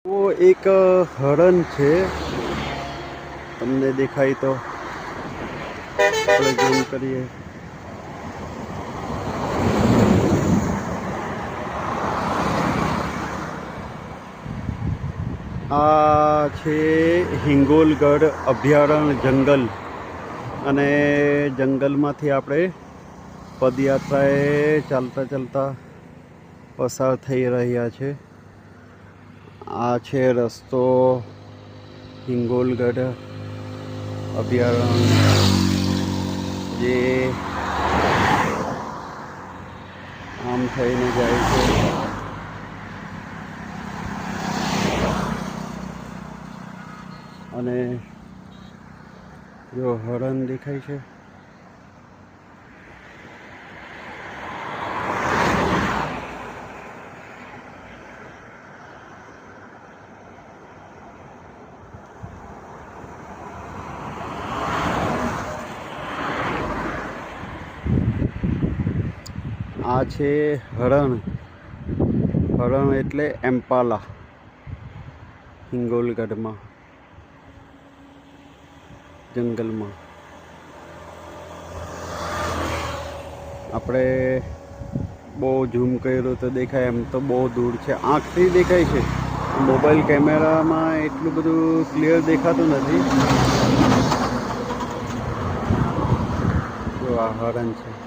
वो एक હરણ છે, તમને દેખાય તો આપણે ઝૂમ કરીએ. આ છે હિંગોલગઢ અભયારણ્ય જંગલ, અને જંગલમાંથી આપણે પદયાત્રાએ ચાલતા ચાલતા પસાર થઈ રહ્યા છે. આ છે રસ્તો હિંગોલગઢ અભયારણ્ય, જે આમ થઈને જાય છે. અને જો હરણ દેખાય છે. આ છે હરણ. હરણ એટલે એમ્પાલા હિંગોલગઢમાં જંગલમાં. આપણે બહુ ઝૂમ કર્યું તો દેખાય, એમ તો બહુ દૂર છે, આંખથી દેખાય છે. મોબાઈલ કેમેરામાં એટલું બધું ક્લિયર દેખાતું નથી. જો આ હરણ છે.